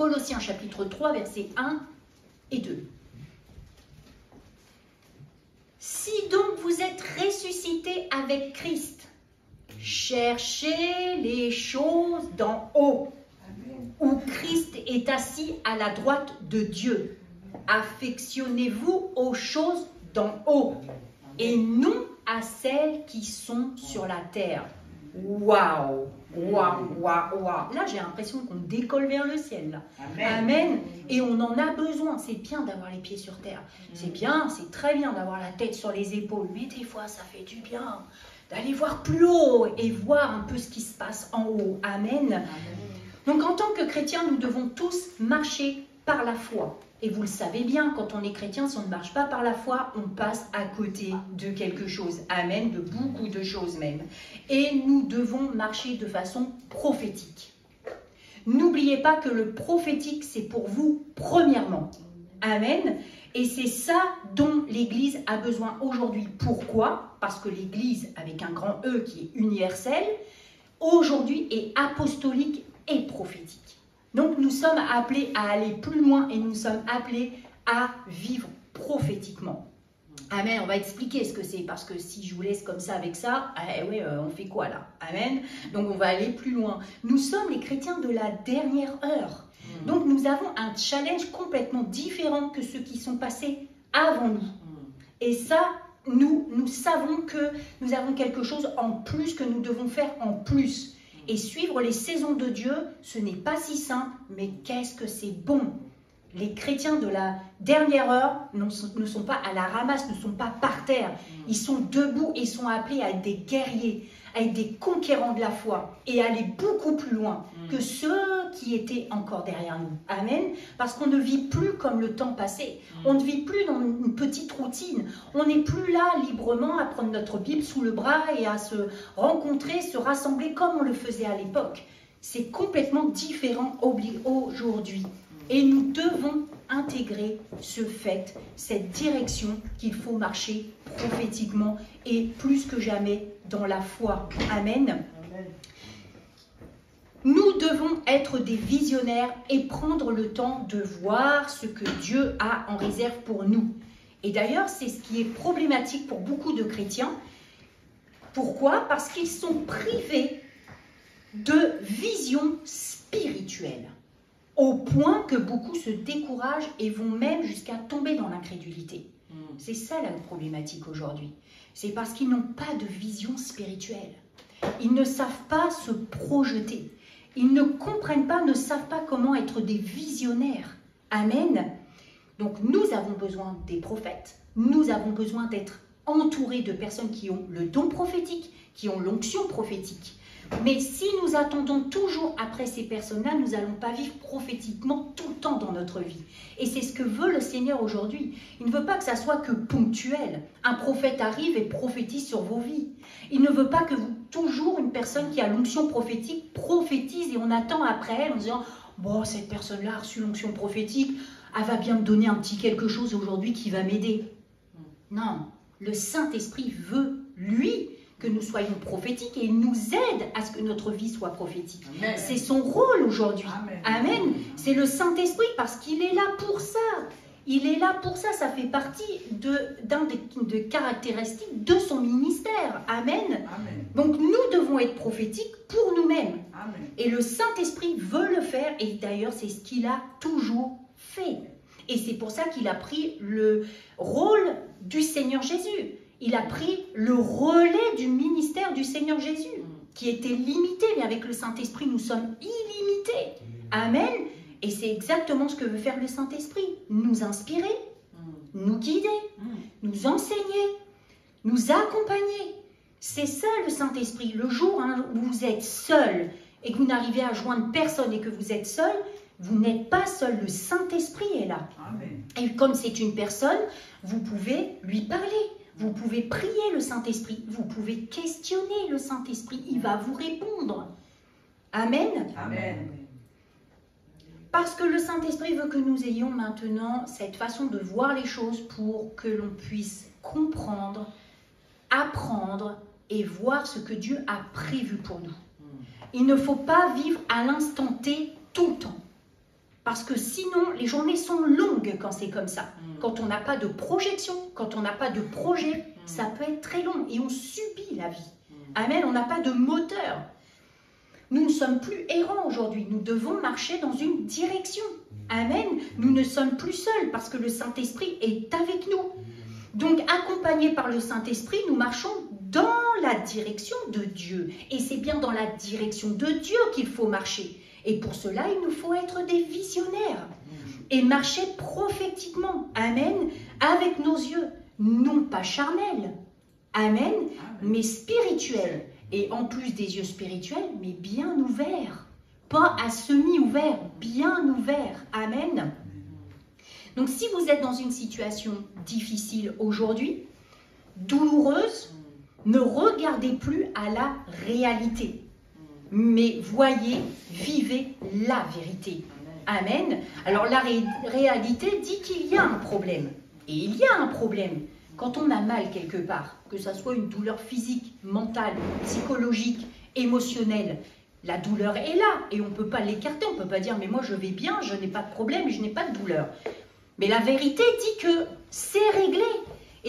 Colossiens chapitre 3, versets 1 et 2. Si donc vous êtes ressuscités avec Christ, cherchez les choses d'en haut, où Christ est assis à la droite de Dieu. Affectionnez-vous aux choses d'en haut, et non à celles qui sont sur la terre. Waouh, waouh, waouh, waouh. Là, j'ai l'impression qu'on décolle vers le ciel. Là. Amen. Amen. Et on en a besoin. C'est bien d'avoir les pieds sur terre. C'est bien, c'est très bien d'avoir la tête sur les épaules. Mais des fois, ça fait du bien d'aller voir plus haut et voir un peu ce qui se passe en haut. Amen. Amen. Donc, en tant que chrétiens, nous devons tous marcher par la foi. Et vous le savez bien, quand on est chrétien, si on ne marche pas par la foi, on passe à côté de quelque chose. Amen, de beaucoup de choses même. Et nous devons marcher de façon prophétique. N'oubliez pas que le prophétique, c'est pour vous premièrement. Amen. Et c'est ça dont l'Église a besoin aujourd'hui. Pourquoi? Parce que l'Église, avec un grand E qui est universel, aujourd'hui est apostolique et prophétique. Donc nous sommes appelés à aller plus loin et nous sommes appelés à vivre prophétiquement. Amen, on va expliquer ce que c'est, parce que si je vous laisse comme ça avec ça, on fait quoi là? Amen. Donc on va aller plus loin. Nous sommes les chrétiens de la dernière heure. Donc nous avons un challenge complètement différent que ceux qui sont passés avant nous. Et ça, nous savons que nous avons quelque chose en plus que nous devons faire en plus. Et suivre les saisons de Dieu, ce n'est pas si simple, mais qu'est-ce que c'est bon. Les chrétiens de la dernière heure ne sont pas à la ramasse, ne sont pas par terre. Ils sont debout et sont appelés à être des guerriers, à être des conquérants de la foi et à aller beaucoup plus loin que ceux qui étaient encore derrière nous. Amen. Parce qu'on ne vit plus comme le temps passé. On ne vit plus dans une petite routine. On n'est plus là librement à prendre notre Bible sous le bras et à se rencontrer, se rassembler comme on le faisait à l'époque. C'est complètement différent aujourd'hui. Et nous devons intégrer ce fait, cette direction qu'il faut marcher prophétiquement et plus que jamais dans la foi. Amen. Amen. Nous devons être des visionnaires et prendre le temps de voir ce que Dieu a en réserve pour nous. Et d'ailleurs, c'est ce qui est problématique pour beaucoup de chrétiens. Pourquoi? Parce qu'ils sont privés de vision spirituelle, au point que beaucoup se découragent et vont même jusqu'à tomber dans l'incrédulité. C'est ça la problématique aujourd'hui. C'est parce qu'ils n'ont pas de vision spirituelle. Ils ne savent pas se projeter. Ils ne comprennent pas, ne savent pas comment être des visionnaires. Amen. Donc nous avons besoin des prophètes. Nous avons besoin d'être entourés de personnes qui ont le don prophétique, qui ont l'onction prophétique. Mais si nous attendons toujours après ces personnes-là, nous n'allons pas vivre prophétiquement tout le temps dans notre vie. Et c'est ce que veut le Seigneur aujourd'hui. Il ne veut pas que ça soit que ponctuel. Un prophète arrive et prophétise sur vos vies. Il ne veut pas que vous, toujours une personne qui a l'onction prophétique, prophétise et on attend après elle en disant « Bon, cette personne-là a reçu l'onction prophétique, elle va bien me donner un petit quelque chose aujourd'hui qui va m'aider. » Non, le Saint-Esprit veut, lui, que nous soyons prophétiques et il nous aide à ce que notre vie soit prophétique. C'est son rôle aujourd'hui. Amen. Amen. C'est le Saint-Esprit parce qu'il est là pour ça. Il est là pour ça. Ça fait partie d'un des caractéristiques de son ministère. Amen. Amen. Donc nous devons être prophétiques pour nous-mêmes. Et le Saint-Esprit veut le faire et d'ailleurs c'est ce qu'il a toujours fait. Et c'est pour ça qu'il a pris le rôle du Seigneur Jésus. Il a pris le relais du ministère du Seigneur Jésus, qui était limité, mais avec le Saint-Esprit, nous sommes illimités. Amen. Et c'est exactement ce que veut faire le Saint-Esprit. Nous inspirer, nous guider, nous enseigner, nous accompagner. C'est ça le Saint-Esprit. Le jour où vous êtes seul et que vous n'arrivez à joindre personne et que vous êtes seul, vous n'êtes pas seul. Le Saint-Esprit est là. Amen. Et comme c'est une personne, vous pouvez lui parler. Vous pouvez prier le Saint-Esprit, vous pouvez questionner le Saint-Esprit, il va vous répondre. Amen. Amen. Parce que le Saint-Esprit veut que nous ayons maintenant cette façon de voir les choses pour que l'on puisse comprendre, apprendre et voir ce que Dieu a prévu pour nous. Il ne faut pas vivre à l'instant T tout le temps. Parce que sinon, les journées sont longues quand c'est comme ça. Quand on n'a pas de projection, quand on n'a pas de projet, ça peut être très long et on subit la vie. Amen, on n'a pas de moteur. Nous ne sommes plus errants aujourd'hui, nous devons marcher dans une direction. Amen, nous ne sommes plus seuls parce que le Saint-Esprit est avec nous. Donc, accompagnés par le Saint-Esprit, nous marchons dans la direction de Dieu. Et c'est bien dans la direction de Dieu qu'il faut marcher. Et pour cela, il nous faut être des visionnaires et marcher prophétiquement. Amen, avec nos yeux, non pas charnels. Amen, mais spirituels. Et en plus des yeux spirituels, mais bien ouverts. Pas à semi-ouverts, bien ouverts. Amen. Donc si vous êtes dans une situation difficile aujourd'hui, douloureuse, ne regardez plus à la réalité. Mais voyez, vivez la vérité. Amen. Alors la réalité dit qu'il y a un problème. Et il y a un problème. Quand on a mal quelque part, que ce soit une douleur physique, mentale, psychologique, émotionnelle, la douleur est là et on ne peut pas l'écarter. On ne peut pas dire « mais moi je vais bien, je n'ai pas de problème et je n'ai pas de douleur ». Mais la vérité dit que c'est réglé.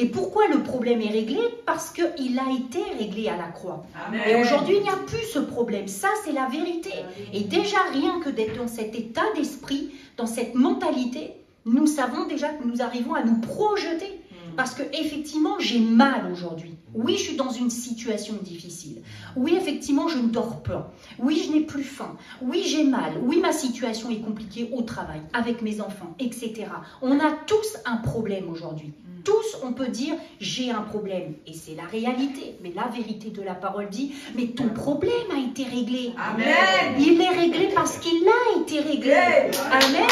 Et pourquoi le problème est réglé? Parce qu'il a été réglé à la croix. Amen. Et aujourd'hui, il n'y a plus ce problème. Ça, c'est la vérité. Et déjà, rien que d'être dans cet état d'esprit, dans cette mentalité, nous savons déjà que nous arrivons à nous projeter. Parce qu'effectivement, j'ai mal aujourd'hui. Oui, je suis dans une situation difficile. Oui, effectivement, je ne dors pas. Oui, je n'ai plus faim. Oui, j'ai mal. Oui, ma situation est compliquée au travail, avec mes enfants, etc. On a tous un problème aujourd'hui. Tous, on peut dire, j'ai un problème. Et c'est la réalité. Mais la vérité de la parole dit, mais ton problème a été réglé. Amen. Il est réglé parce qu'il a été réglé. Amen. Amen.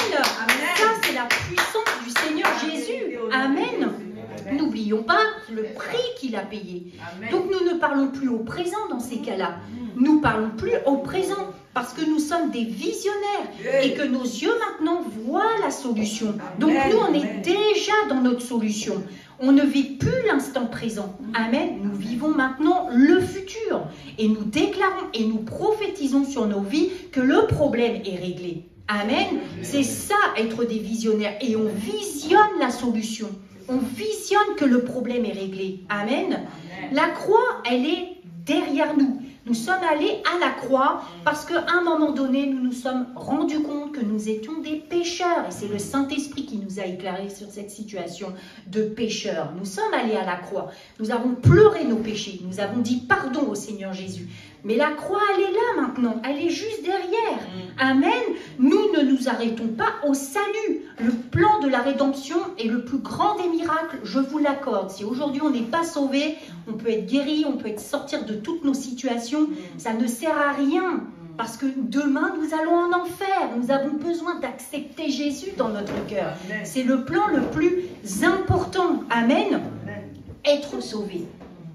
Ça, c'est la puissance du Seigneur Jésus. Amen. N'oublions pas le prix qu'il a payé. Amen. Donc nous ne parlons plus au présent dans ces cas-là. Nous parlons plus au présent parce que nous sommes des visionnaires et que nos yeux maintenant voient la solution. Donc nous, on est déjà dans notre solution. On ne vit plus l'instant présent. Amen. Nous vivons maintenant le futur. Et nous déclarons et nous prophétisons sur nos vies que le problème est réglé. Amen. C'est ça, être des visionnaires. Et on visionne la solution. On visionne que le problème est réglé. Amen. Amen. La croix, elle est derrière nous. Nous sommes allés à la croix parce qu'à un moment donné, nous nous sommes rendus compte que nous étions des pécheurs. Et c'est le Saint-Esprit qui nous a éclairés sur cette situation de pécheurs. Nous sommes allés à la croix. Nous avons pleuré nos péchés. Nous avons dit pardon au Seigneur Jésus. Mais la croix, elle est là maintenant. Elle est juste derrière. Amen. Nous ne nous arrêtons pas au salut. Le plan de la rédemption est le plus grand des miracles. Je vous l'accorde. Si aujourd'hui on n'est pas sauvé, on peut être guéri, on peut sortir de toutes nos situations. Ça ne sert à rien. Parce que demain, nous allons en enfer. Nous avons besoin d'accepter Jésus dans notre cœur. C'est le plan le plus important. Amen. Être sauvé.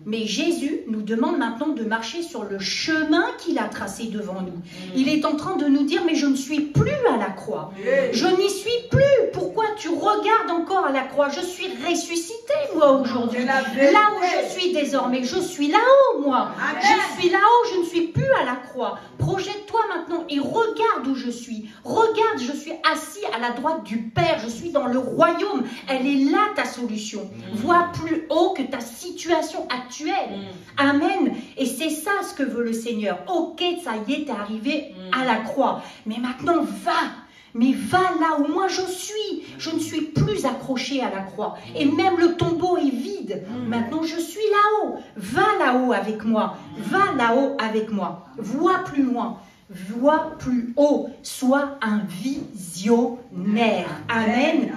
Mais Jésus nous demande maintenant de marcher sur le chemin qu'il a tracé devant nous. Il est en train de nous dire, mais je ne suis plus à la croix. Je n'y suis plus. Pourquoi tu regardes encore à la croix? Je suis ressuscité, moi, aujourd'hui. Là où je suis désormais, je suis là-haut, moi. Je suis là-haut, je ne suis plus à la croix. Projette-toi maintenant et regarde où je suis. Regarde, je suis assis à la droite du Père. Je suis dans le royaume. Elle est là, ta solution. Vois plus haut que ta situation actuelle. Amen. Et c'est ça ce que veut le Seigneur. Ok, ça y est, t'es arrivé à la croix. Mais maintenant, va. Mais va là où moi je suis. Je ne suis plus accroché à la croix. Et même le tombeau est vide. Maintenant, je suis là-haut. Va là-haut avec moi. Va là-haut avec moi. Vois plus loin. Vois plus haut. Sois un visionnaire. Amen.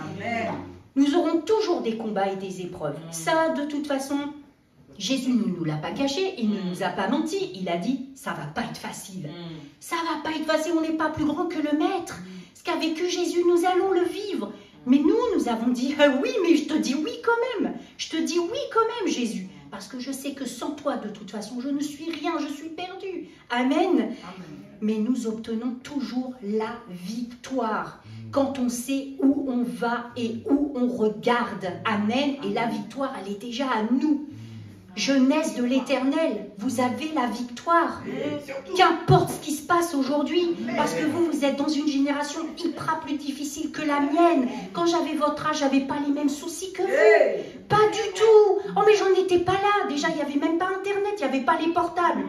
Nous aurons toujours des combats et des épreuves. Ça, de toute façon, Jésus ne nous l'a pas caché, il ne nous a pas menti, il a dit, ça va pas être facile. Ça va pas être facile, on n'est pas plus grand que le Maître. Ce qu'a vécu Jésus, nous allons le vivre. Mais nous avons dit, oui, mais je te dis oui quand même. Je te dis oui quand même, Jésus. Parce que je sais que sans toi, de toute façon, je ne suis rien, je suis perdu. Amen. Mais nous obtenons toujours la victoire. Quand on sait où on va et où on regarde. Amen. Et la victoire, elle est déjà à nous. Jeunesse de l'Éternel, vous avez la victoire. Qu'importe ce qui se passe aujourd'hui, parce que vous êtes dans une génération hyper plus difficile que la mienne. Quand j'avais votre âge, j'avais pas les mêmes soucis que vous. Pas du tout. Oh mais j'en étais pas là. Déjà, il n'y avait même pas Internet, il n'y avait pas les portables.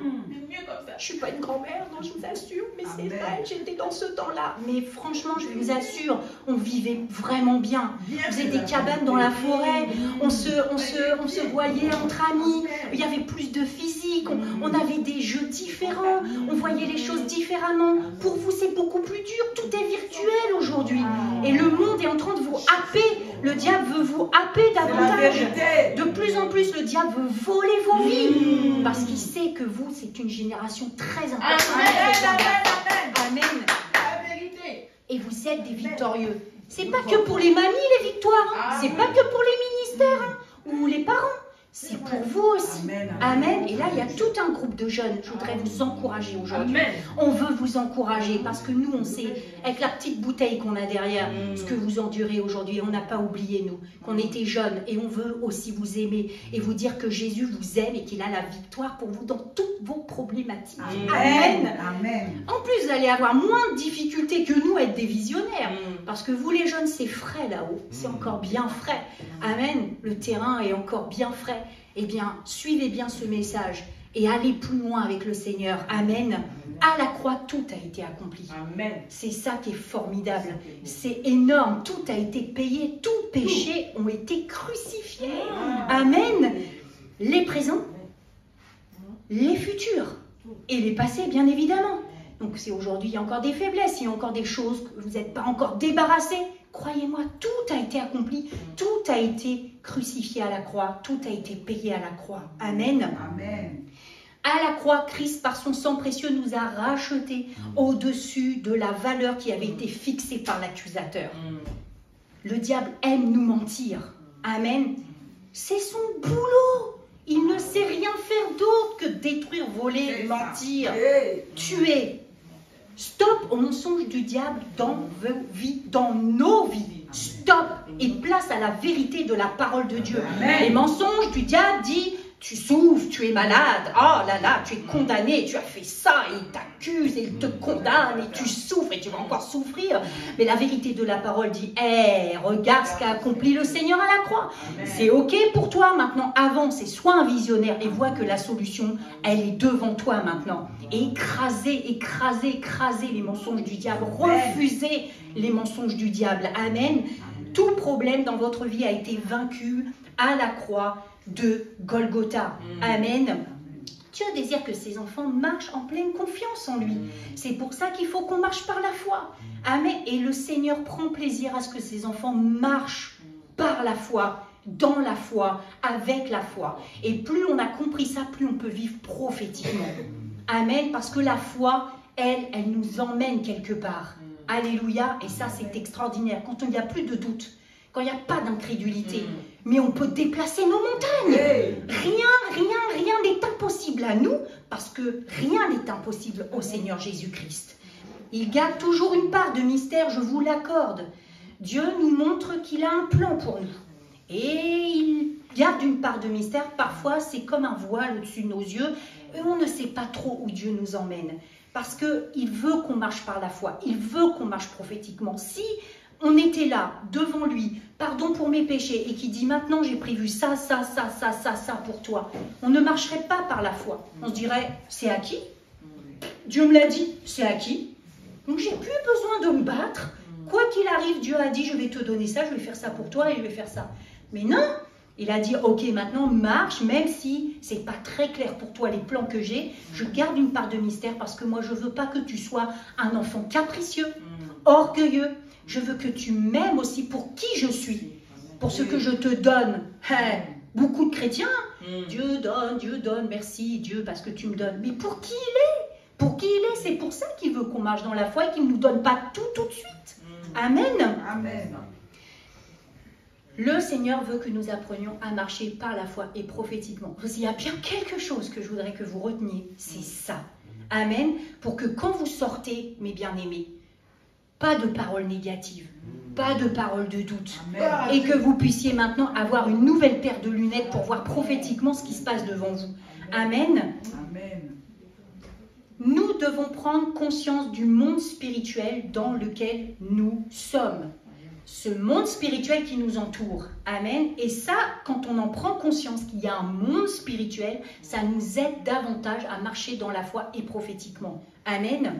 Je suis pas une grand-mère, non, je vous assure, mais c'est vrai, j'étais dans ce temps-là. Mais franchement, je vous assure, on vivait vraiment bien. On faisait des cabanes dans la forêt, on se voyait entre amis, il y avait plus de physique, on avait des jeux différents, on voyait les choses différemment. Pour vous, c'est beaucoup plus dur, tout est virtuel aujourd'hui. Et le monde est en train de vous happer, le diable veut vous happer davantage. De plus en plus, le diable veut voler vos vies, parce qu'il sait que vous, c'est une génération très importante. Amen. Et vous êtes des victorieux. C'est pas que pour les mamies les victoires, c'est pas que pour les ministères ou les parents. C'est pour vous aussi. Amen. Et là, il y a tout un groupe de jeunes. Je voudrais vous encourager aujourd'hui. On veut vous encourager parce que nous, on sait, avec la petite bouteille qu'on a derrière, ce que vous endurez aujourd'hui. On n'a pas oublié, nous, qu'on était jeunes. Et on veut aussi vous aimer et vous dire que Jésus vous aime et qu'il a la victoire pour vous dans toutes vos problématiques. Amen. En plus, vous allez avoir moins de difficultés que nous à être des visionnaires. Parce que vous, les jeunes, c'est frais là-haut. C'est encore bien frais. Amen. Le terrain est encore bien frais. Eh bien, suivez bien ce message et allez plus loin avec le Seigneur. Amen. À la croix, tout a été accompli. C'est ça qui est formidable. C'est énorme. Tout a été payé. Tous péchés ont été crucifiés. Amen. Les présents, les futurs et les passés, bien évidemment. Donc, c'est aujourd'hui, il y a encore des faiblesses, il y a encore des choses que vous n'êtes pas encore débarrassés. Croyez-moi, tout a été accompli, tout a été crucifié à la croix, tout a été payé à la croix. Amen. À la croix, Christ, par son sang précieux, nous a rachetés au-dessus de la valeur qui avait été fixée par l'accusateur. Le diable aime nous mentir. Amen. C'est son boulot. Il ne sait rien faire d'autre que détruire, voler, mentir, tuer. Stop au mensonge du diable dans vos vies, dans nos vies. Stop et place à la vérité de la parole de Dieu. Les mensonges du diable disent tu souffres, tu es malade, oh là là, tu es condamné, tu as fait ça, et il t'accuse, et il te condamne, et tu souffres, et tu vas encore souffrir. Mais la vérité de la parole dit, hey, regarde ce qu'a accompli le Seigneur à la croix. C'est ok pour toi maintenant, avance et sois un visionnaire, et vois que la solution, elle est devant toi maintenant. Et écrasez les mensonges du diable, refusez les mensonges du diable. Amen. Tout problème dans votre vie a été vaincu à la croix de Golgotha. Amen. Dieu désire que ses enfants marchent en pleine confiance en lui. C'est pour ça qu'il faut qu'on marche par la foi. Amen. Et le Seigneur prend plaisir à ce que ses enfants marchent par la foi, dans la foi, avec la foi. Et plus on a compris ça, plus on peut vivre prophétiquement. Amen. Parce que la foi, elle nous emmène quelque part. Alléluia. Et ça, c'est extraordinaire. Quand il n'y a plus de doute, quand il n'y a pas d'incrédulité, mais on peut déplacer nos montagnes. Rien n'est impossible à nous, parce que rien n'est impossible au Seigneur Jésus-Christ. Il garde toujours une part de mystère, je vous l'accorde. Dieu nous montre qu'il a un plan pour nous. Et il garde une part de mystère. Parfois, c'est comme un voile au-dessus de nos yeux, et on ne sait pas trop où Dieu nous emmène. Parce qu'il veut qu'on marche par la foi, il veut qu'on marche prophétiquement. Si on était là, devant lui, pardon pour mes péchés, et qui dit maintenant j'ai prévu ça pour toi, on ne marcherait pas par la foi. On se dirait, c'est acquis. Dieu me l'a dit, c'est acquis. Donc j'ai plus besoin de me battre. Quoi qu'il arrive, Dieu a dit, je vais te donner ça, je vais faire ça pour toi et je vais faire ça. Mais non, il a dit, ok, maintenant marche, même si c'est pas très clair pour toi les plans que j'ai, je garde une part de mystère parce que moi je veux pas que tu sois un enfant capricieux, orgueilleux. Je veux que tu m'aimes aussi pour qui je suis, pour ce que je te donne. Beaucoup de chrétiens, Dieu donne, merci Dieu parce que tu me donnes. Mais pour qui il est? Pour qui il est? C'est pour ça qu'il veut qu'on marche dans la foi et qu'il ne nous donne pas tout de suite. Amen. Amen. Le Seigneur veut que nous apprenions à marcher par la foi et prophétiquement. Il y a bien quelque chose que je voudrais que vous reteniez, c'est ça. Amen. Pour que quand vous sortez, mes bien-aimés, pas de paroles négatives. pas de parole de doute. Amen. Et que vous puissiez maintenant avoir une nouvelle paire de lunettes pour voir prophétiquement ce qui se passe devant vous. Amen. Amen. Nous devons prendre conscience du monde spirituel dans lequel nous sommes. Ce monde spirituel qui nous entoure. Amen. Et ça, quand on en prend conscience qu'il y a un monde spirituel, ça nous aide davantage à marcher dans la foi et prophétiquement. Amen.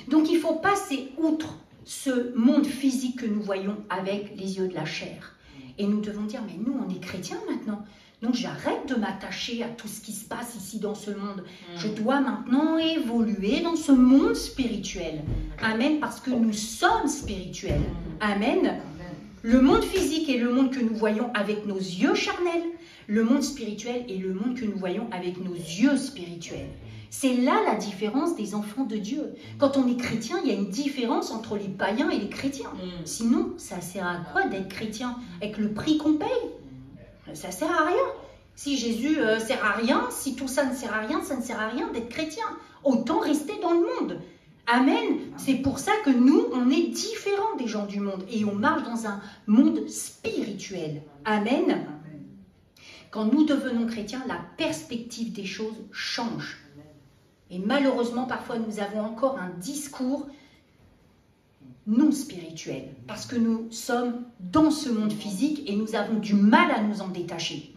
Donc il faut passer outre ce monde physique que nous voyons avec les yeux de la chair. Et nous devons dire, mais nous, on est chrétiens maintenant. Donc j'arrête de m'attacher à tout ce qui se passe ici dans ce monde. Je dois maintenant évoluer dans ce monde spirituel. Amen, parce que nous sommes spirituels. Amen. Le monde physique est le monde que nous voyons avec nos yeux charnels. Le monde spirituel est le monde que nous voyons avec nos yeux spirituels. C'est là la différence des enfants de Dieu. Quand on est chrétien, il y a une différence entre les païens et les chrétiens. Sinon, ça sert à quoi d'être chrétien avec le prix qu'on paye? Ça sert à rien. Si Jésus sert à rien, si tout ça ne sert à rien, ça ne sert à rien d'être chrétien. Autant rester dans le monde. Amen. C'est pour ça que nous, on est différents des gens du monde et on marche dans un monde spirituel. Amen. Quand nous devenons chrétiens, la perspective des choses change. Et malheureusement, parfois, nous avons encore un discours non spirituel, parce que nous sommes dans ce monde physique et nous avons du mal à nous en détacher.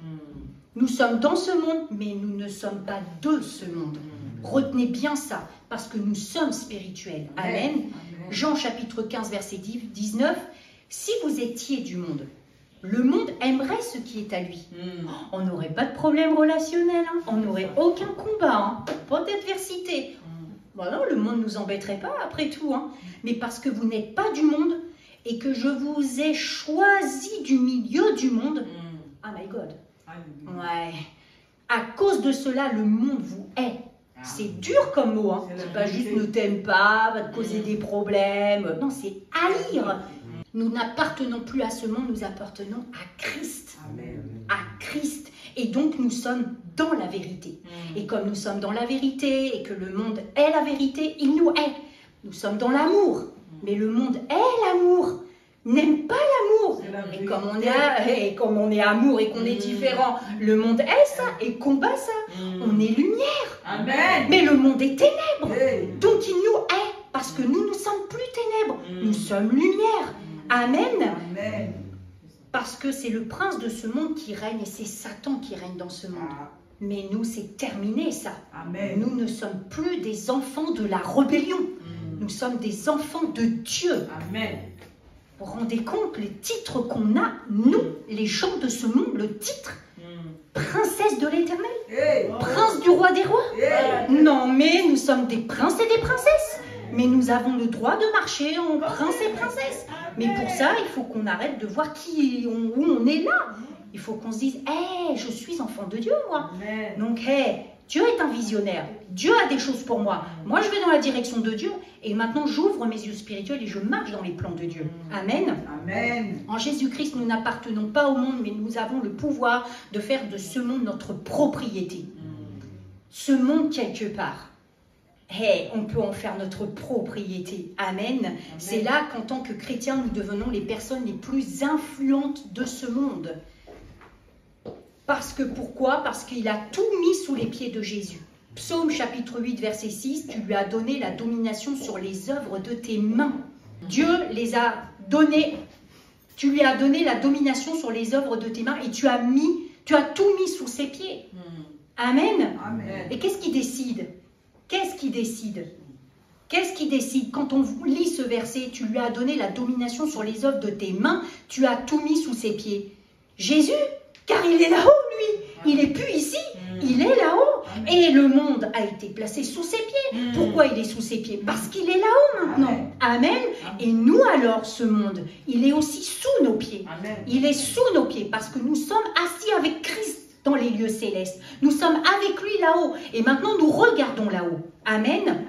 Nous sommes dans ce monde, mais nous ne sommes pas de ce monde. Retenez bien ça, parce que nous sommes spirituels. Amen. Jean chapitre 15, verset 19. Si vous étiez du monde, le monde aimerait ce qui est à lui. On n'aurait pas de problème relationnel, hein. On n'aurait aucun combat, hein. Pas d'adversité. Voilà, le monde ne nous embêterait pas après tout, hein. Mais parce que vous n'êtes pas du monde et que je vous ai choisi du milieu du monde. Oh my God. Ouais. À cause de cela, le monde vous hait. C'est dur comme mot, hein. C'est pas juste ne t'aime pas, va te causer des problèmes. Non, c'est haïr. Nous n'appartenons plus à ce monde, nous appartenons à Christ. Amen. À Christ. Et donc nous sommes dans la vérité. Et comme nous sommes dans la vérité et que le monde est la vérité, il nous hait. Nous sommes dans l'amour. Mais le monde est l'amour. N'aime pas l'amour. Et comme on est amour et qu'on est différent, le monde est ça et combat ça. On est lumière. Amen. Mais le monde est ténèbres. Hey. Donc il nous hait parce que nous ne sommes plus ténèbres. Nous sommes lumière. Amen. Amen. Parce que c'est le prince de ce monde qui règne et c'est Satan qui règne dans ce monde. Mais nous, c'est terminé ça. Amen. Nous ne sommes plus des enfants de la rébellion. Nous sommes des enfants de Dieu. Amen. Vous vous rendez compte, les titres qu'on a, nous, les gens de ce monde, le titre, princesse de l'éternel, Hey. prince du roi des rois. Hey. Non, mais nous sommes des princes et des princesses. Mais nous avons le droit de marcher en prince et princesse. Mais pour ça, il faut qu'on arrête de voir où on est là. Il faut qu'on se dise, hey, je suis enfant de Dieu, moi. Amen. Donc, hey, Dieu est un visionnaire. Dieu a des choses pour moi. Moi, je vais dans la direction de Dieu. Et maintenant, j'ouvre mes yeux spirituels et je marche dans les plans de Dieu. Amen. Amen. En Jésus-Christ, nous n'appartenons pas au monde, mais nous avons le pouvoir de faire de ce monde notre propriété. Ce monde, quelque part. Hey, on peut en faire notre propriété. Amen. C'est là qu'en tant que chrétiens, nous devenons les personnes les plus influentes de ce monde. Parce que pourquoi? Parce qu'il a tout mis sous les pieds de Jésus. Psaume chapitre 8, verset 6, tu lui as donné la domination sur les œuvres de tes mains. Dieu les a données, tu lui as donné la domination sur les œuvres de tes mains et tu as tout mis sous ses pieds. Amen. Amen. Et qu'est-ce qui décide? Qu'est-ce qui décide? Qu'est-ce qui décide? Quand on lit ce verset, tu lui as donné la domination sur les œuvres de tes mains, tu as tout mis sous ses pieds. Jésus, car il est là-haut, lui. Il n'est plus ici, il est là-haut. Et le monde a été placé sous ses pieds. Pourquoi il est sous ses pieds? Parce qu'il est là-haut maintenant. Amen. Et nous alors, ce monde, il est aussi sous nos pieds. Amen. Il est sous nos pieds parce que nous sommes assis avec Christ dans les lieux célestes. Nous sommes avec lui là-haut. Et maintenant, nous regardons là-haut. Amen.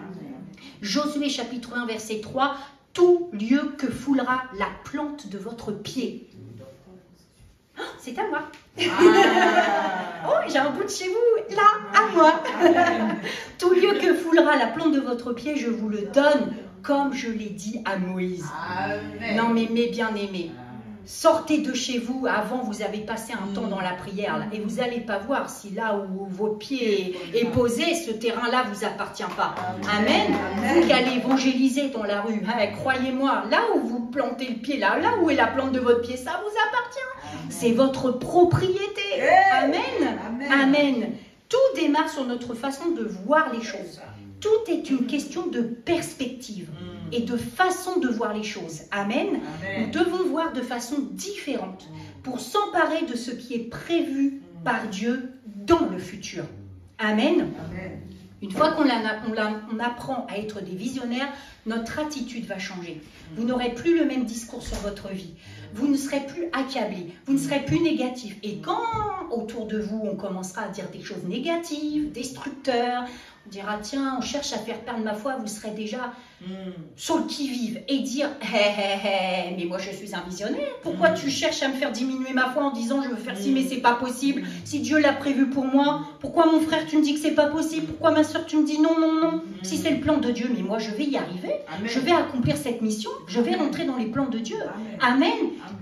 Josué chapitre 1, verset 3. Tout lieu que foulera la plante de votre pied. Oh, c'est à moi. Oh, j'ai un bout de chez vous, là, à moi. Tout lieu que foulera la plante de votre pied, je vous le donne comme je l'ai dit à Moïse. Amen. Non mais mes bien-aimés, sortez de chez vous, avant vous avez passé un temps dans la prière là, et vous n'allez pas voir si là où votre pied est posé, ce terrain-là ne vous appartient pas. Amen. Vous qui allez évangéliser dans la rue, hein, croyez-moi, là où vous plantez le pied, là où est la plante de votre pied, ça vous appartient. C'est votre propriété. Amen. Amen. Tout démarre sur notre façon de voir les choses. Tout est une question de perspective et de façon de voir les choses. Amen. Nous devons voir de façon différente pour s'emparer de ce qui est prévu par Dieu dans le futur. Amen. Une fois qu'on apprend à être des visionnaires, notre attitude va changer. Vous n'aurez plus le même discours sur votre vie. Vous ne serez plus accablé. Vous ne serez plus négatif. Et quand autour de vous, on commencera à dire des choses négatives, destructeurs, on dira, tiens, on cherche à faire perdre ma foi, vous serez déjà sur le qui-vive et dire, mais moi je suis un visionnaire, pourquoi tu cherches à me faire diminuer ma foi en disant je veux faire ci, mais c'est pas possible, si Dieu l'a prévu pour moi, pourquoi mon frère tu me dis que c'est pas possible, pourquoi ma soeur tu me dis non, non, non, si c'est le plan de Dieu, mais moi je vais y arriver, je vais accomplir cette mission, je vais rentrer dans les plans de Dieu. Amen.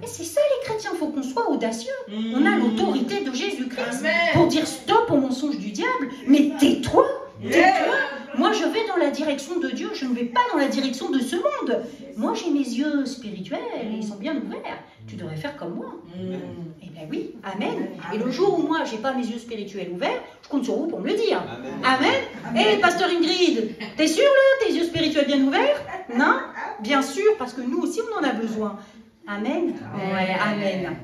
Et c'est ça les chrétiens, il faut qu'on soit audacieux, on a l'autorité de Jésus-Christ pour dire stop au mensonge du diable, mais tais-toi. Moi je vais dans la direction de Dieu, je ne vais pas dans la direction de ce monde. Moi j'ai mes yeux spirituels et ils sont bien ouverts. Tu devrais faire comme moi. Eh bien oui, amen. Et le jour où moi j'ai pas mes yeux spirituels ouverts, je compte sur vous pour me le dire. Amen. Eh pasteur Ingrid, t'es sûr là, tes yeux spirituels bien ouverts? Non? Bien sûr, parce que nous aussi on en a besoin. Amen. Ouais, amen.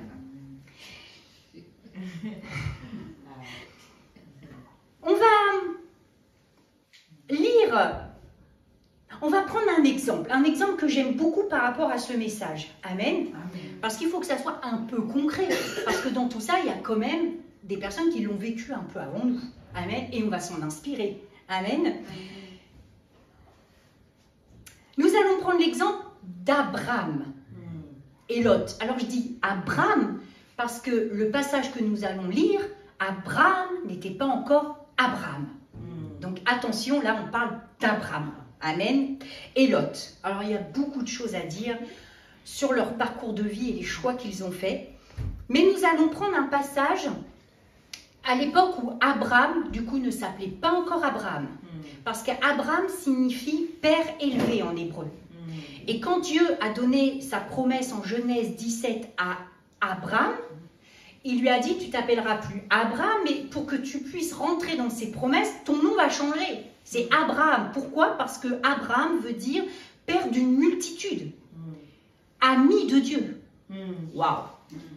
On va lire, on va prendre un exemple que j'aime beaucoup par rapport à ce message. Amen. Parce qu'il faut que ça soit un peu concret. Parce que dans tout ça, il y a quand même des personnes qui l'ont vécu un peu avant nous. Amen. Et on va s'en inspirer. Amen. Nous allons prendre l'exemple d'Abraham et Lot. Alors je dis Abraham parce que le passage que nous allons lire, Abraham n'était pas encore Abraham. Donc attention, là on parle d'Abraham. Amen. Et Lot. Alors il y a beaucoup de choses à dire sur leur parcours de vie et les choix qu'ils ont faits. Mais nous allons prendre un passage à l'époque où Abraham, du coup, ne s'appelait pas encore Abraham. Parce qu'Abraham signifie père élevé en hébreu. Et quand Dieu a donné sa promesse en Genèse 17 à Abraham, il lui a dit, tu t'appelleras plus Abraham, mais pour que tu puisses rentrer dans ses promesses, ton nom va changer. C'est Abraham. Pourquoi? Parce que Abraham veut dire père d'une multitude. Ami de Dieu. Waouh!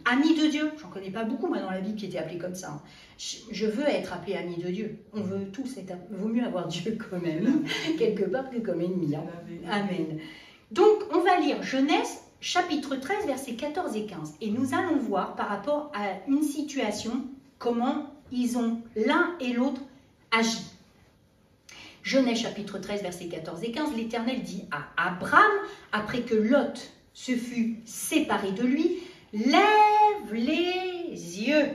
Ami de Dieu. J'en connais pas beaucoup, moi, dans la Bible qui était appelé comme ça. Je veux être appelé ami de Dieu. On veut tous être... Vaut mieux avoir Dieu quand même, quelque part, que comme ennemi. Hein. Amen. Donc, on va lire Genèse, chapitre 13, versets 14 et 15. Et nous allons voir, par rapport à une situation, comment ils ont l'un et l'autre agi. Genèse, chapitre 13, versets 14 et 15, l'Éternel dit à Abraham, après que Lot se fut séparé de lui, lève les yeux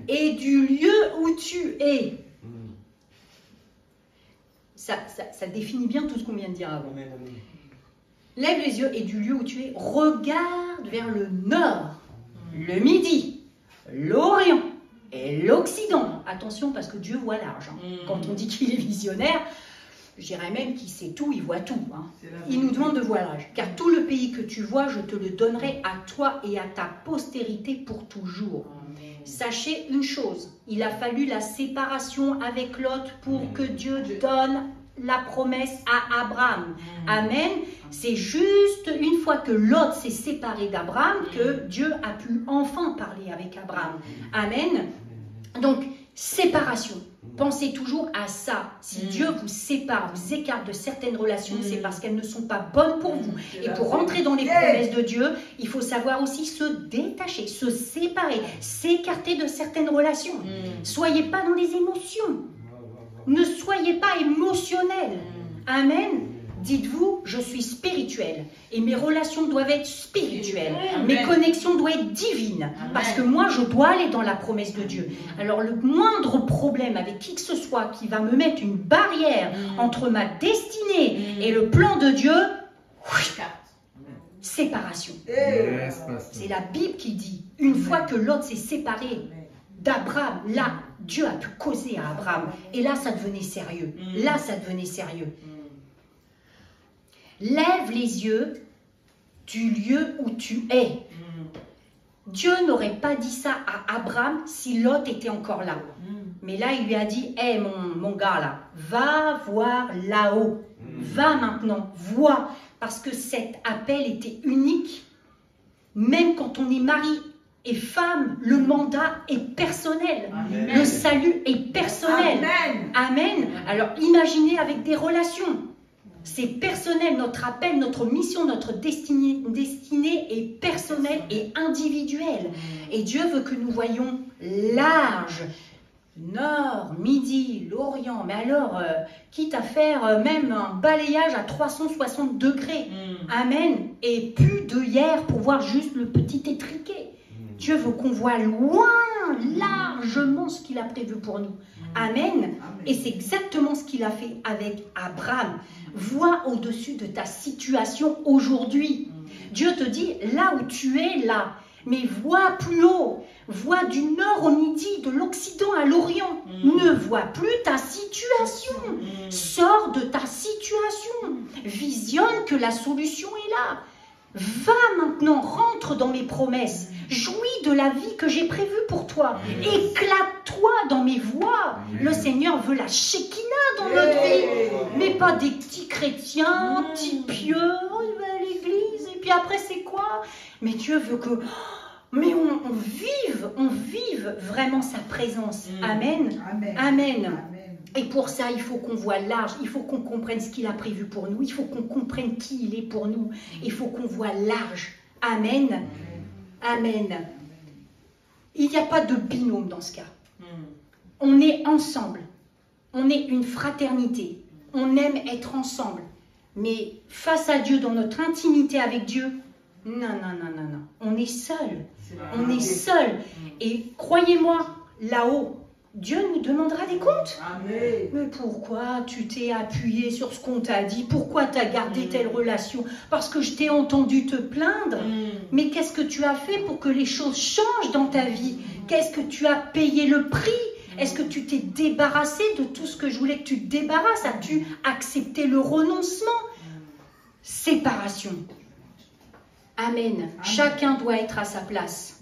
et du lieu où tu es. Ça définit bien tout ce qu'on vient de dire avant. Lève les yeux et du lieu où tu es, regarde vers le nord, le midi, l'Orient et l'Occident. Attention parce que Dieu voit large. Hein. Quand on dit qu'il est visionnaire, je dirais même qu'il sait tout, il voit tout. Hein. Il nous demande de voir large. Car tout le pays que tu vois, je te le donnerai à toi et à ta postérité pour toujours. Sachez une chose, il a fallu la séparation avec Lot pour que Dieu donne la promesse à Abraham. Amen. C'est juste une fois que Lot s'est séparé d'Abraham que Dieu a pu enfin parler avec Abraham. Amen. Donc, séparation. Pensez toujours à ça. Si Dieu vous sépare, vous écarte de certaines relations, c'est parce qu'elles ne sont pas bonnes pour vous. Et pour rentrer dans les promesses de Dieu, il faut savoir aussi se détacher, se séparer, s'écarter de certaines relations. Soyez pas dans les émotions. Ne soyez pas émotionnels. Amen. Dites-vous, je suis spirituel et mes relations doivent être spirituelles. Amen. Mes connexions doivent être divines parce que moi, je dois aller dans la promesse de Dieu. Alors, le moindre problème avec qui que ce soit qui va me mettre une barrière entre ma destinée et le plan de Dieu, séparation. C'est la Bible qui dit, une fois que Lot s'est séparé d'Abraham, là, Dieu a pu causer à Abraham. Et là, ça devenait sérieux. Là, ça devenait sérieux. Lève les yeux du lieu où tu es. Dieu n'aurait pas dit ça à Abraham si Lot était encore là. Mais là, il lui a dit, hé, mon gars là, va voir là-haut. Va maintenant, vois. Parce que cet appel était unique. Même quand on est mari et femme, le mandat est personnel. Amen. Le salut est personnel. Amen. Amen. Alors imaginez avec des relations. C'est personnel, notre appel, notre mission, notre destinée est personnelle et individuelle. Et Dieu veut que nous voyions large, nord, midi, l'Orient. Mais alors, quitte à faire même un balayage à 360 degrés. Amen. Et plus de hier pour voir juste le petit étriqué. Dieu veut qu'on voit loin, largement ce qu'il a prévu pour nous. Amen. Et c'est exactement ce qu'il a fait avec Abraham. Vois au-dessus de ta situation aujourd'hui. Dieu te dit, là où tu es, là, mais vois plus haut. Vois du nord au midi, de l'Occident à l'Orient. Ne vois plus ta situation. Sors de ta situation. Visionne que la solution est là. Va maintenant, rentre dans mes promesses. Jouis de la vie que j'ai prévue pour toi. Éclate-toi dans mes voies. Le Seigneur veut la Shekinah dans notre vie. Mais pas des petits chrétiens, petits pieux, il va à l'église, et puis après c'est quoi? Mais Dieu veut que... Mais on vive vraiment sa présence. Amen. Amen. Amen. Et pour ça, il faut qu'on voit large, il faut qu'on comprenne ce qu'il a prévu pour nous, il faut qu'on comprenne qui il est pour nous, il faut qu'on voit large. Amen. Amen. Il n'y a pas de binôme dans ce cas. On est ensemble. On est une fraternité. On aime être ensemble. Mais face à Dieu, dans notre intimité avec Dieu, non. On est seul. On est seul. Et croyez-moi, là-haut, Dieu nous demandera des comptes. Amen. Mais pourquoi tu t'es appuyé sur ce qu'on t'a dit? Pourquoi tu as gardé telle relation? Parce que je t'ai entendu te plaindre. Mais qu'est-ce que tu as fait pour que les choses changent dans ta vie? Qu'est-ce que tu as payé le prix? Est-ce que tu t'es débarrassé de tout ce que je voulais que tu te débarrasses? As-tu accepté le renoncement? Séparation. Amen. Chacun doit être à sa place.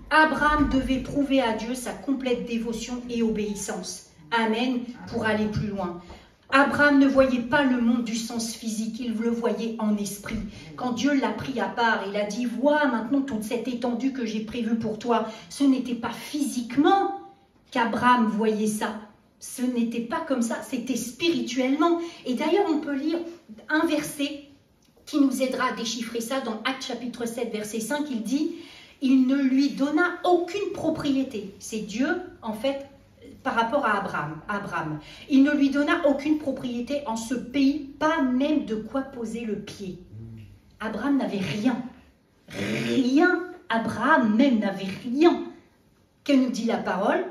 Abraham devait prouver à Dieu sa complète dévotion et obéissance. Amen. Pour aller plus loin. Abraham ne voyait pas le monde du sens physique, il le voyait en esprit. Quand Dieu l'a pris à part, il a dit, vois maintenant toute cette étendue que j'ai prévue pour toi. Ce n'était pas physiquement qu'Abraham voyait ça. Ce n'était pas comme ça, c'était spirituellement. Et d'ailleurs, on peut lire un verset qui nous aidera à déchiffrer ça dans Actes chapitre 7, verset 5. Il dit, il ne lui donna aucune propriété. C'est Dieu, en fait, par rapport à Abraham. Il ne lui donna aucune propriété en ce pays, pas même de quoi poser le pied. Abraham n'avait rien. Rien. Abraham même n'avait rien. Que nous dit la parole?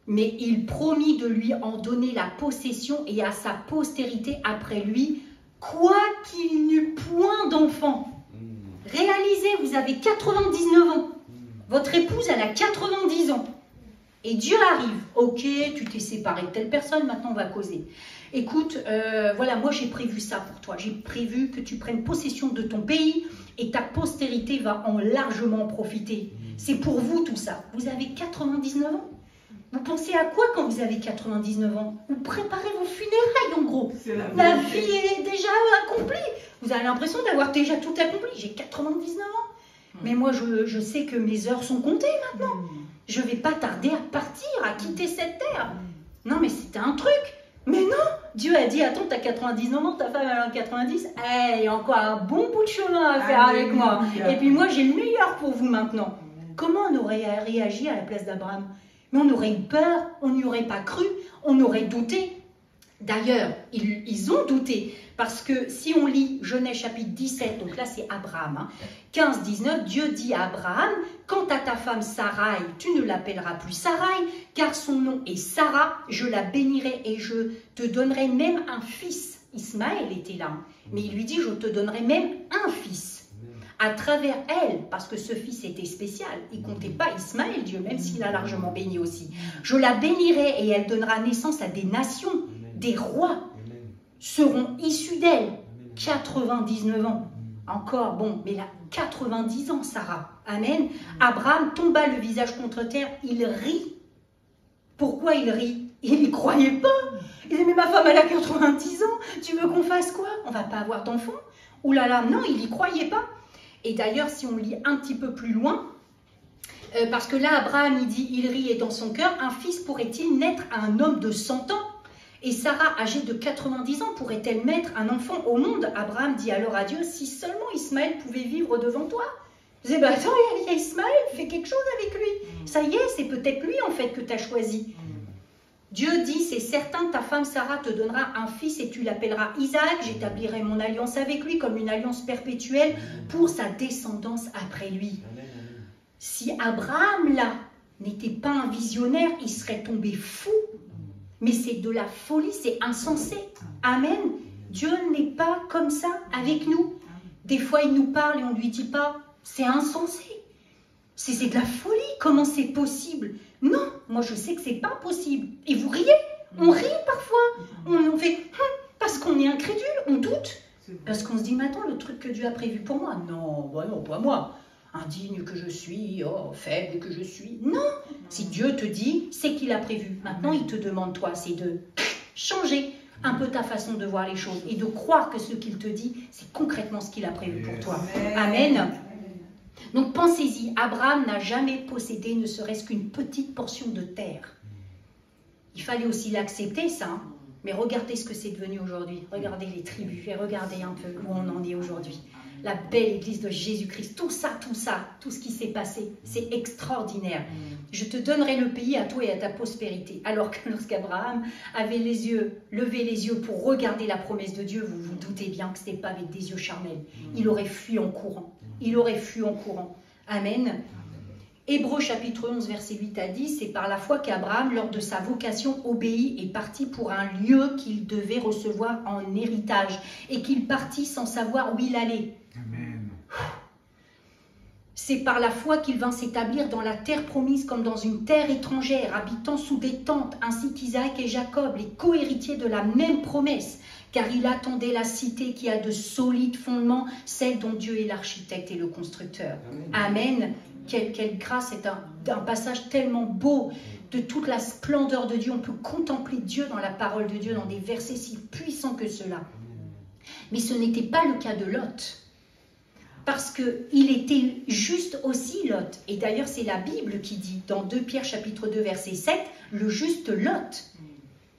Mais il promit de lui en donner la possession et à sa postérité après lui, quoi qu'il n'eût point d'enfant. Réalisez, vous avez 99 ans. Votre épouse, elle a 90 ans. Et Dieu arrive. Ok, tu t'es séparé de telle personne, maintenant on va causer. Écoute, voilà, moi j'ai prévu ça pour toi. J'ai prévu que tu prennes possession de ton pays et ta postérité va en largement profiter. C'est pour vous tout ça. Vous avez 99 ans. Vous pensez à quoi quand vous avez 99 ans? Vous préparez vos funérailles en gros. La vie est déjà accomplie. Vous avez l'impression d'avoir déjà tout accompli. J'ai 99 ans. Mais moi je sais que mes heures sont comptées maintenant. Je ne vais pas tarder à partir, à quitter cette terre. Non mais c'était un truc. Mais non, Dieu a dit, attends, tu as 99 ans, ta femme elle a 90. Il y a encore un bon bout de chemin à faire avec moi. Et puis moi j'ai le meilleur pour vous maintenant. Comment on aurait réagi à la place d'Abraham? Mais on aurait eu peur, on n'y aurait pas cru, on aurait douté. D'ailleurs, ils ont douté, parce que si on lit Genèse chapitre 17, donc là c'est Abraham, hein, 15-19, Dieu dit à Abraham, « Quant à ta femme Sarai, tu ne l'appelleras plus Sarai, car son nom est Sarah, je la bénirai et je te donnerai même un fils. » Ismaël était là, mais il lui dit, « Je te donnerai même un fils. » À travers elle, parce que ce fils était spécial, il ne comptait pas Ismaël, Dieu, même s'il a largement béni aussi. « Je la bénirai et elle donnera naissance à des nations. Des rois seront issus d'elle. » 99 ans. Encore, bon, mais là, 90 ans, Sarah. Amen. Abraham tomba le visage contre terre, il rit. Pourquoi il rit? Il n'y croyait pas. Il dit, mais ma femme, elle a 90 ans, tu veux qu'on fasse quoi? On ne va pas avoir d'enfant? Ouh là là, non, il n'y croyait pas. Et d'ailleurs, si on lit un petit peu plus loin, parce que là, Abraham, il dit, il rit et dans son cœur, un fils pourrait-il naître à un homme de 100 ans? Et Sarah, âgée de 90 ans, pourrait-elle mettre un enfant au monde? Abraham dit alors à Dieu, si seulement Ismaël pouvait vivre devant toi. Je disais, bah attends, il y a Ismaël, fais quelque chose avec lui. Ça y est, c'est peut-être lui en fait que tu as choisi. Dieu dit, c'est certain, ta femme Sarah te donnera un fils et tu l'appelleras Isaac. J'établirai mon alliance avec lui comme une alliance perpétuelle pour sa descendance après lui. Si Abraham là n'était pas un visionnaire, il serait tombé fou. Mais c'est de la folie, c'est insensé. Amen. Dieu n'est pas comme ça avec nous. Des fois, il nous parle et on ne lui dit pas, c'est insensé. C'est de la folie. Comment c'est possible? Non, moi je sais que c'est pas possible. Et vous riez. On rit parfois. On fait, parce qu'on est incrédule, on doute. Parce qu'on se dit, mais attends, le truc que Dieu a prévu pour moi. Non, bah non, pas moi. Indigne que je suis, oh, faible que je suis. Non, si Dieu te dit, c'est qu'il a prévu. Maintenant, il te demande, toi, c'est de changer un peu ta façon de voir les choses et de croire que ce qu'il te dit, c'est concrètement ce qu'il a prévu pour toi. Amen. Donc, pensez-y, Abraham n'a jamais possédé ne serait-ce qu'une petite portion de terre. Il fallait aussi l'accepter, ça. Hein. Mais regardez ce que c'est devenu aujourd'hui. Regardez les tribus et regardez un peu où on en est aujourd'hui. La belle église de Jésus-Christ, tout ça, tout ce qui s'est passé, c'est extraordinaire. Je te donnerai le pays à toi et à ta prospérité. Alors que lorsqu'Abraham avait levé les yeux pour regarder la promesse de Dieu, vous vous doutez bien que ce n'était pas avec des yeux charnels. Il aurait fui en courant. Il aurait fui en courant. Amen. Hébreux chapitre 11, verset 8 à 10, c'est par la foi qu'Abraham, lors de sa vocation, obéit et partit pour un lieu qu'il devait recevoir en héritage et qu'il partit sans savoir où il allait. Amen. C'est par la foi qu'il vint s'établir dans la terre promise comme dans une terre étrangère, habitant sous des tentes, ainsi qu'Isaac et Jacob, les co-héritiers de la même promesse, car il attendait la cité qui a de solides fondements, celle dont Dieu est l'architecte et le constructeur. Amen. Amen. Quelle grâce, c'est un passage tellement beau de toute la splendeur de Dieu. On peut contempler Dieu dans la parole de Dieu, dans des versets si puissants que cela. Mais ce n'était pas le cas de Lot. Parce qu'il était juste aussi Lot. Et d'ailleurs, c'est la Bible qui dit, dans 2 Pierre chapitre 2, verset 7, le juste Lot.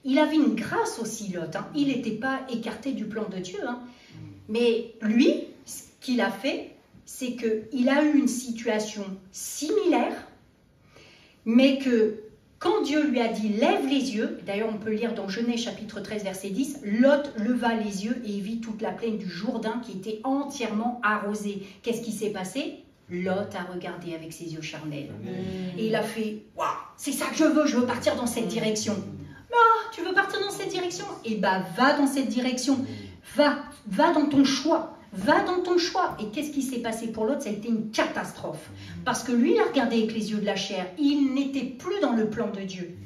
Il avait une grâce aussi, Lot. Hein. Il n'était pas écarté du plan de Dieu. Hein. Mais lui, ce qu'il a fait, c'est qu'il a eu une situation similaire, mais que quand Dieu lui a dit « lève les yeux », d'ailleurs on peut lire dans Genèse chapitre 13 verset 10, Lot leva les yeux et vit toute la plaine du Jourdain qui était entièrement arrosée. Qu'est-ce qui s'est passé? Lot a regardé avec ses yeux charnels. Et il a fait « waouh, c'est ça que je veux partir dans cette direction ». Ah, tu veux partir dans cette direction? Eh bien, va dans cette direction, va dans ton choix. Va dans ton choix. Et qu'est-ce qui s'est passé pour l'autre? Ça a été une catastrophe. Parce que lui, il a regardé avec les yeux de la chair. Il n'était plus dans le plan de Dieu.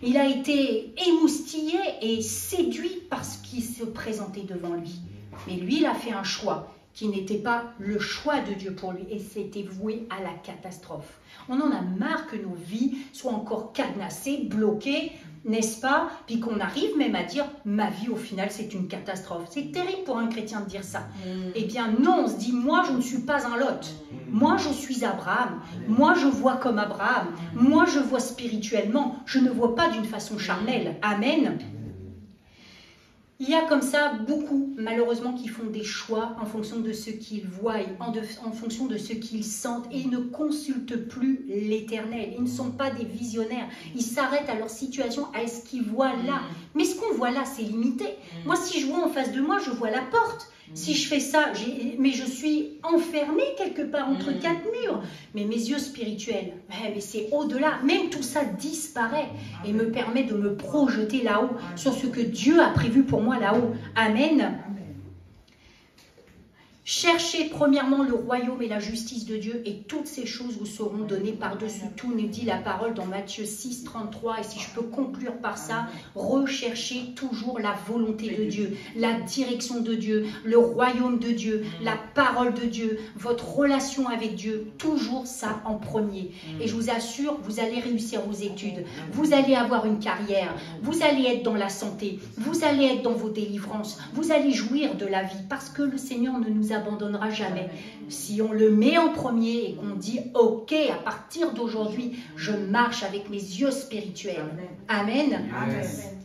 Il a été émoustillé et séduit par ce qui se présentait devant lui. Mais lui, il a fait un choix qui n'était pas le choix de Dieu pour lui. Et c'était voué à la catastrophe. On en a marre que nos vies soient encore cadenassées, bloquées, n'est-ce pas? Puis qu'on arrive même à dire, ma vie au final c'est une catastrophe. C'est terrible pour un chrétien de dire ça. Eh bien non, on se dit, moi je ne suis pas un Lot. Moi je suis Abraham. Moi je vois comme Abraham. Moi je vois spirituellement. Je ne vois pas d'une façon charnelle. Amen. Il y a comme ça beaucoup, malheureusement, qui font des choix en fonction de ce qu'ils voient, en fonction de ce qu'ils sentent, et ils ne consultent plus l'Éternel. Ils ne sont pas des visionnaires. Ils s'arrêtent à leur situation, à ce qu'ils voient là. Mais ce qu'on voit là, c'est limité. Moi, si je vois en face de moi, je vois la porte. Si je fais ça, mais je suis enfermée quelque part entre quatre murs. Mais mes yeux spirituels, mais c'est au-delà. Même tout ça disparaît et me permet de me projeter là-haut, sur ce que Dieu a prévu pour moi là-haut. Amen. Cherchez premièrement le royaume et la justice de Dieu et toutes ces choses vous seront données par-dessus tout, nous dit la parole dans Matthieu 6, 33. Et si je peux conclure par ça, recherchez toujours la volonté de Dieu, la direction de Dieu, le royaume de Dieu, la parole de Dieu, votre relation avec Dieu, toujours ça en premier. Et je vous assure, vous allez réussir vos études, vous allez avoir une carrière, vous allez être dans la santé, vous allez être dans vos délivrances, vous allez jouir de la vie parce que le Seigneur ne nous abandonnera jamais. Si on le met en premier et qu'on dit ok, à partir d'aujourd'hui, je marche avec mes yeux spirituels. Amen. Amen.